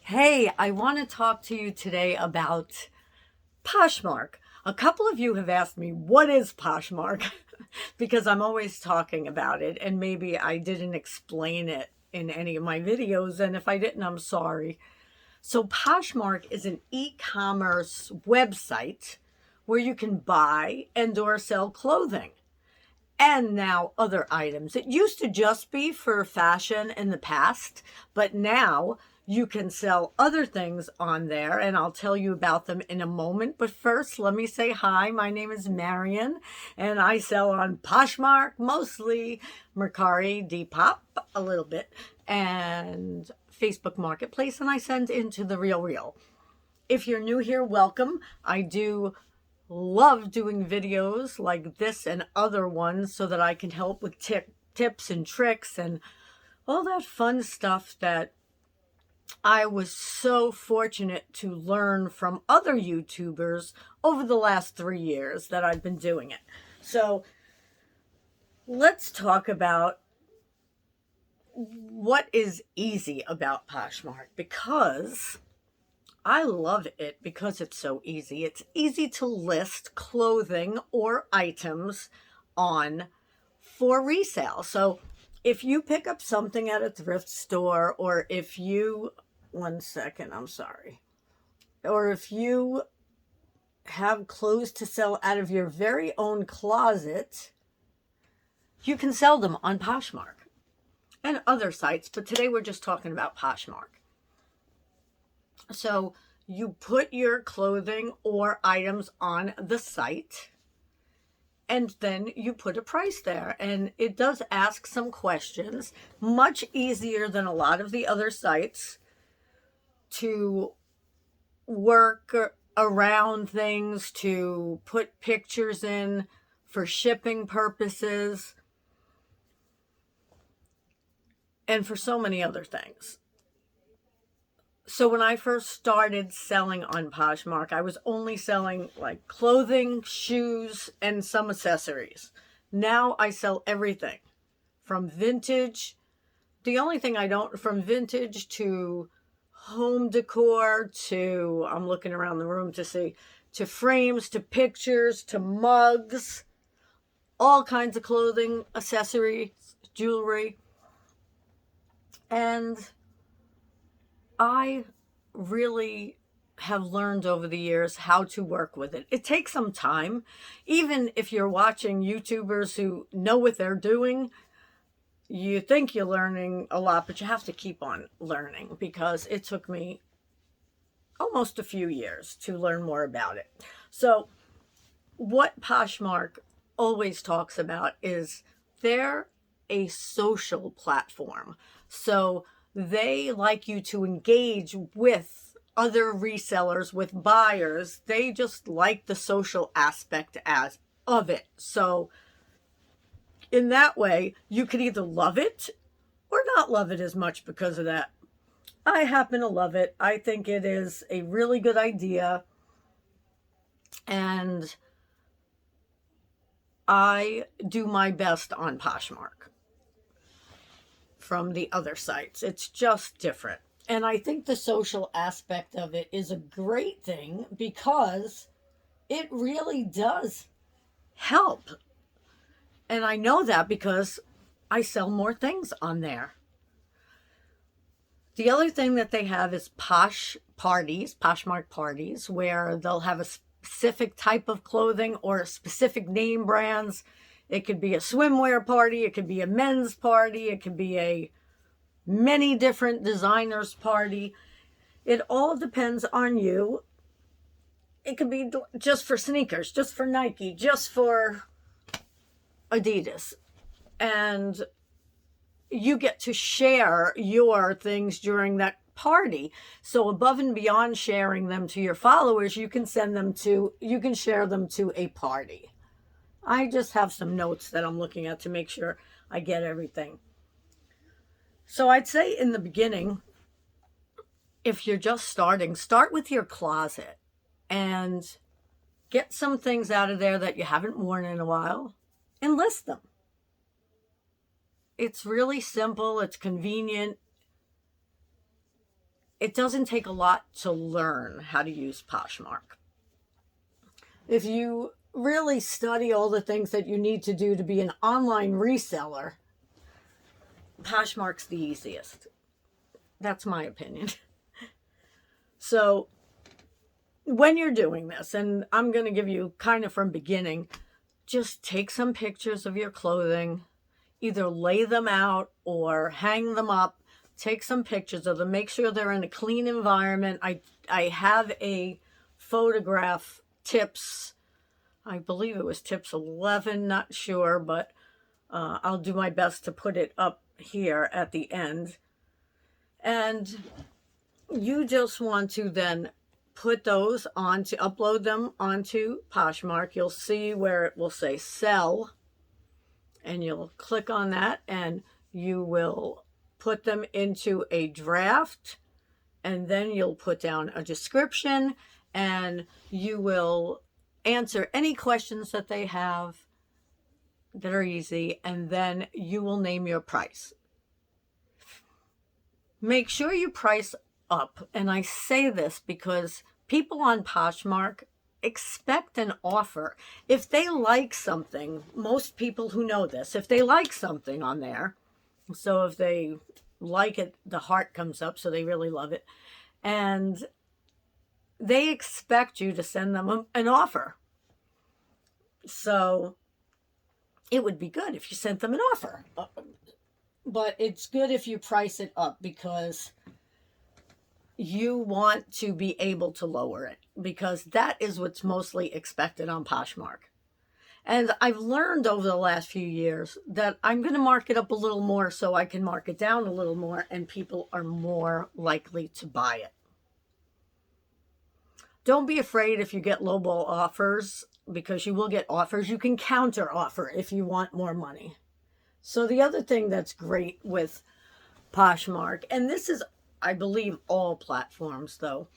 Hey, I want to talk to you today about Poshmark. A couple of you have asked me, what is Poshmark? Because I'm always talking about it, and maybe I didn't explain it in any of my videos, and if I didn't, I'm sorry. So, Poshmark is an e commerce website where you can buy and or sell clothing and now other items. It used to just be for fashion in the past, but now you can sell other things on there, and I'll tell you about them in a moment. But first, let me say hi. My name is Marion, and I sell on Poshmark, mostly Mercari, Depop, a little bit, and Facebook Marketplace, and I send into the Real Real. If you're new here, welcome. I do love doing videos like this and other ones so that I can help with tips and tricks and all that fun stuff that I was so fortunate to learn from other YouTubers over the last 3 years that I've been doing it. So let's talk about what is easy about Poshmark, because I love it because it's so easy. It's easy to list clothing or items on for resale. So if you pick up something at a thrift store, or if you, one second, I'm sorry, or if you have clothes to sell out of your very own closet, you can sell them on Poshmark and other sites. But today we're just talking about Poshmark. So you put your clothing or items on the site, and then you put a price there. And it does ask some questions, much easier than a lot of the other sites to work around things, to put pictures in for shipping purposes, and for so many other things. So when I first started selling on Poshmark, I was only selling like clothing, shoes, and some accessories. Now I sell everything from vintage. The only thing I don't, from vintage to home decor to, I'm looking around the room to see, to frames, to pictures, to mugs, all kinds of clothing, accessories, jewelry. And I really have learned over the years how to work with it. It takes some time. Even if you're watching YouTubers who know what they're doing, you think you're learning a lot, but you have to keep on learning, because it took me almost a few years to learn more about it. So what Poshmark always talks about is they're a social platform. So they like you to engage with other resellers, with buyers. They just like the social aspect as of it. So in that way, you could either love it or not love it as much because of that. I happen to love it. I think it is a really good idea. And I do my best on Poshmark from the other sites. It's just different. And I think the social aspect of it is a great thing, because it really does help. And I know that because I sell more things on there. The other thing that they have is Poshmark parties, where they'll have a specific type of clothing or specific name brands. It could be a swimwear party, it could be a men's party, it could be a many different designers party. It all depends on you. It could be just for sneakers, just for Nike, just for Adidas. And you get to share your things during that party. So above and beyond sharing them to your followers, you can share them to a party. I just have some notes that I'm looking at to make sure I get everything. So I'd say in the beginning, if you're just starting, start with your closet and get some things out of there that you haven't worn in a while and list them. It's really simple. It's convenient. it doesn't take a lot to learn how to use Poshmark. If you really study all the things that you need to do to be an online reseller, Poshmark's the easiest. That's my opinion. So when you're doing this, and I'm going to give you kind of from beginning, just take some pictures of your clothing, either lay them out or hang them up. Take some pictures of them. Make sure they're in a clean environment. I have a photograph tips. I believe it was tips 11, not sure, but I'll do my best to put it up here at the end. And you just want to then put those onto, upload them onto Poshmark. You'll see where it will say sell, and you'll click on that, and you will put them into a draft, and then you'll put down a description, and you will answer any questions that they have that are easy, and then you will name your price. Make sure you price up, and I say this because people on Poshmark expect an offer. If they like something, most people who know this, if they like something on there, so if they like it, the heart comes up, so they really love it, and they expect you to send them an offer. So it would be good if you sent them an offer, but it's good if you price it up, because you want to be able to lower it, because that is what's mostly expected on Poshmark. And I've learned over the last few years that I'm going to mark it up a little more so I can mark it down a little more, and people are more likely to buy it. Don't be afraid if you get lowball offers, because you will get offers. You can counter offer if you want more money. So the other thing that's great with Poshmark, and this is, I believe, all platforms though,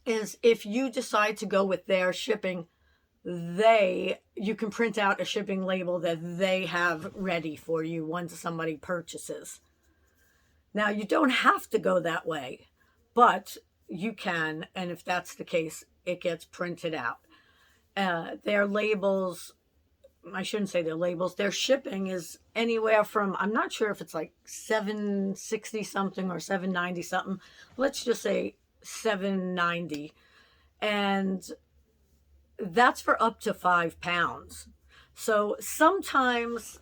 is if you decide to go with their shipping, you can print out a shipping label that they have ready for you once somebody purchases. Now, you don't have to go that way, but you can, and if that's the case, it gets printed out. Their labels, I shouldn't say their labels, their shipping is anywhere from, I'm not sure if it's like $760 something or $790 something. Let's just say $790. And that's for up to 5 pounds. So sometimes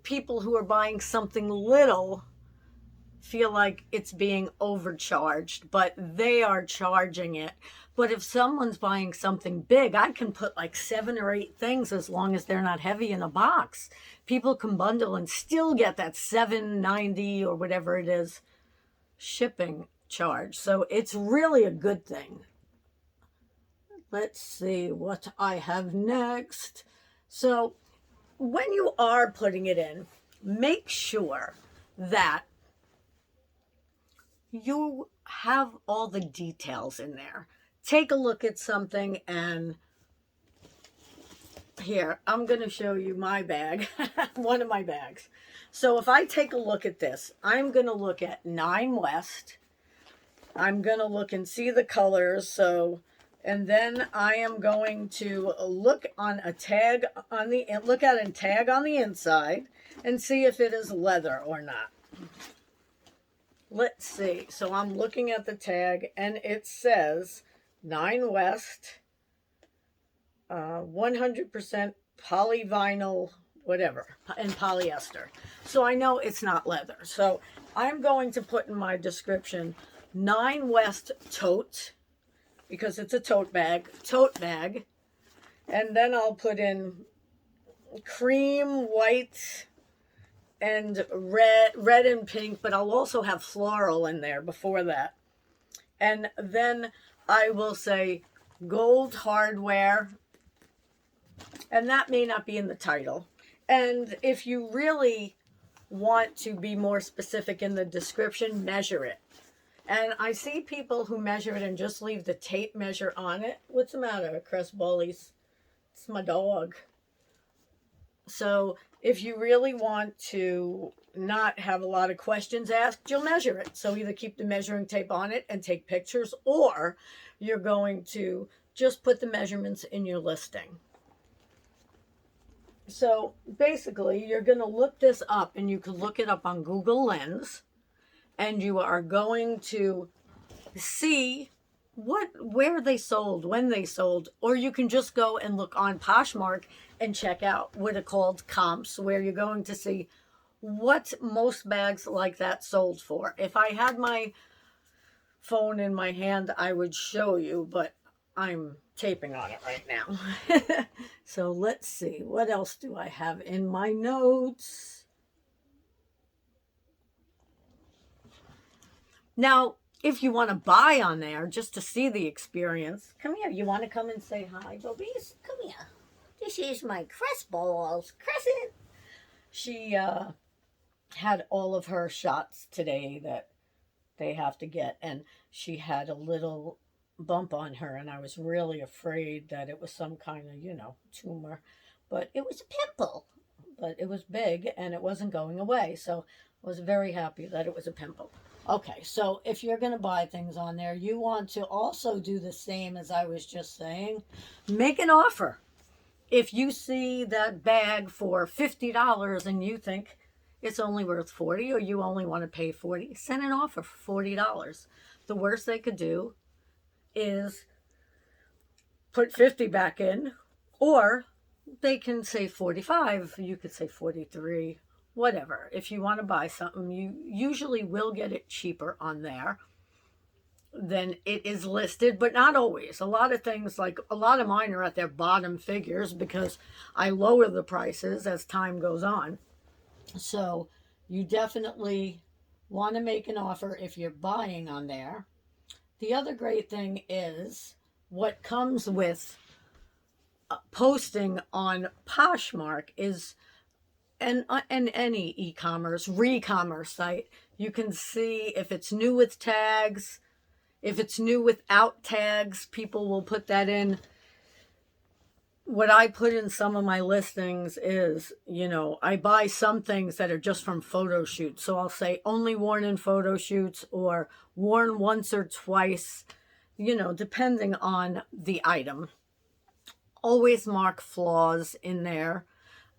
people who are buying something little feel like it's being overcharged, but they are charging it. But if someone's buying something big, I can put like 7 or 8 things, as long as they're not heavy, in a box. People can bundle and still get that $7.90 or whatever it is shipping charge. So it's really a good thing. Let's see what I have next. So when you are putting it in, make sure that you have all the details in there. Take a look at something, and here, I'm going to show you my bag, one of my bags. So if I take a look at this, I'm going to look at 9 West. I'm going to look and see the colors. So, and then I am going to look on a tag on the, look at a tag on the inside and see if it is leather or not. Let's see. So I'm looking at the tag, and it says 9 West, 100% polyvinyl, whatever, and polyester. So I know it's not leather. So I'm going to put in my description 9 West tote, because it's a tote bag, and then I'll put in cream, white, and red and pink, but I'll also have floral in there before that. And then I will say gold hardware, and that may not be in the title. And if you really want to be more specific in the description, measure it. And I see people who measure it and just leave the tape measure on it. What's the matter, Cress Bullies? It's my dog. So If you really want to not have a lot of questions asked, you'll measure it. So either keep the measuring tape on it and take pictures, or you're going to just put the measurements in your listing. So basically, you're going to look this up, and you can look it up on Google Lens, and you are going to see where they sold, when they sold, or you can just go and look on Poshmark and check out what are called comps, where you're going to see what most bags like that sold for. If I had my phone in my hand, I would show you, but I'm taping on it right now. So let's see, what else do I have in my notes? Now, if you want to buy on there just to see the experience, come here. You want to come and say hi, Bobbies? Come here. This is my Crest Balls. Crescent. She had all of her shots today that they have to get, and she had a little bump on her, and I was really afraid that it was some kind of, tumor. But it was a pimple. But it was big, and it wasn't going away. So I was very happy that it was a pimple. Okay, so if you're going to buy things on there, you want to also do the same as I was just saying. Make an offer. If you see that bag for $50 and you think it's only worth $40, or you only want to pay $40, send an offer for $40. The worst they could do is put $50 back in, or they can say $45, you could say $43. Whatever. If you want to buy something, you usually will get it cheaper on there than it is listed, but not always. A lot of things, like a lot of mine are at their bottom figures because I lower the prices as time goes on. So you definitely want to make an offer if you're buying on there. The other great thing is what comes with posting on Poshmark is, and any e-commerce, re-commerce site, you can see if it's new with tags, if it's new without tags, people will put that in. What I put in some of my listings is, I buy some things that are just from photo shoots. So I'll say only worn in photo shoots, or worn once or twice, depending on the item. Always mark flaws in there,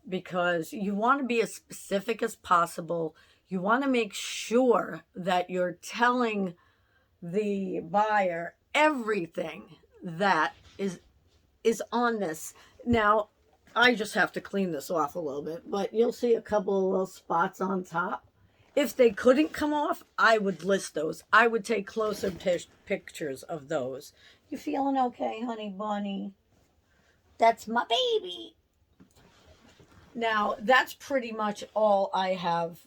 because you want to be as specific as possible. You want to make sure that you're telling the buyer everything that is on this. Now, I just have to clean this off a little bit, but you'll see a couple of little spots on top. If they couldn't come off, I would list those. I would take closer pictures of those. You feeling okay, honey bunny? That's my baby. Now, that's pretty much all I have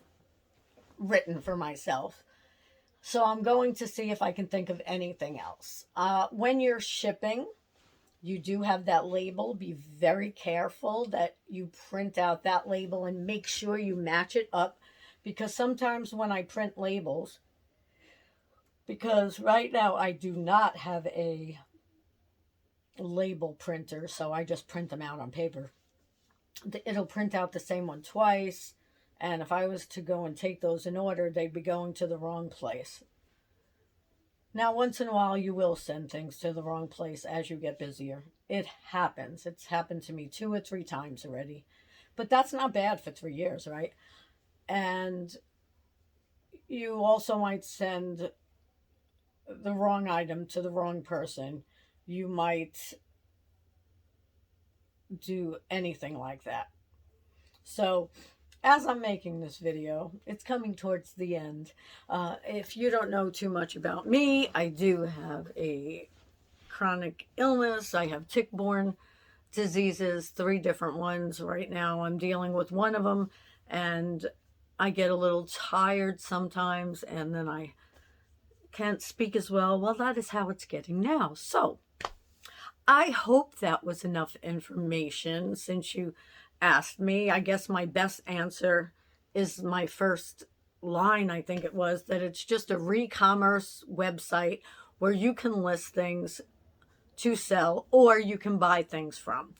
written for myself. So I'm going to see if I can think of anything else. When you're shipping, you do have that label. Be very careful that you print out that label and make sure you match it up. Because sometimes when I print labels, because right now I do not have a label printer, so I just print them out on paper. It'll print out the same one twice, and if I was to go and take those in order, they'd be going to the wrong place. Now, once in a while, you will send things to the wrong place as you get busier. It happens. It's happened to me 2 or 3 times already. But that's not bad for 3 years, right? And you also might send the wrong item to the wrong person. You might do anything like that. So as I'm making this video, it's coming towards the end. If you don't know too much about me, I do have a chronic illness. I have tick-borne diseases, 3 different ones. Right now I'm dealing with one of them, and I get a little tired sometimes, and then I can't speak as well. Well, that is how it's getting now. So I hope that was enough information since you asked me. I guess my best answer is my first line, I think it was, that it's just a re-commerce website where you can list things to sell or you can buy things from.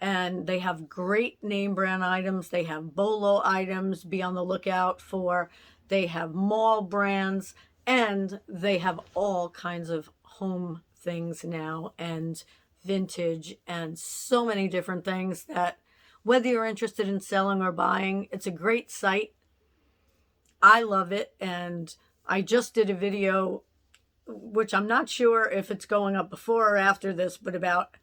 and they have great name brand items. They have Bolo items, be on the lookout for. They have mall brands, and they have all kinds of home things now, and vintage, and so many different things that whether you're interested in selling or buying, it's a great site. I love it. And I just did a video, which I'm not sure if it's going up before or after this, but about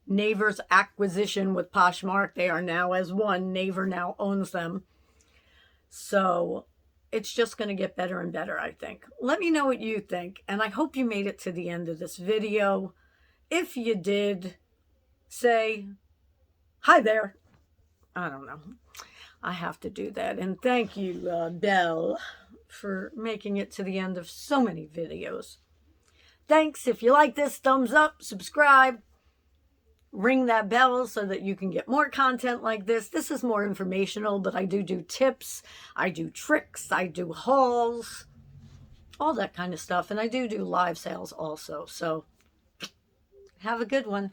Naver's acquisition with Poshmark. They are now as one. Naver now owns them. So it's just going to get better and better, I think. Let me know what you think. And I hope you made it to the end of this video. If you did, say hi there. I don't know. I have to do that. And thank you, Belle, for making it to the end of so many videos. Thanks. If you like this, thumbs up, subscribe, ring that bell so that you can get more content like this. This is more informational, but I do tips, I do tricks, I do hauls, all that kind of stuff. And I do live sales also. So have a good one.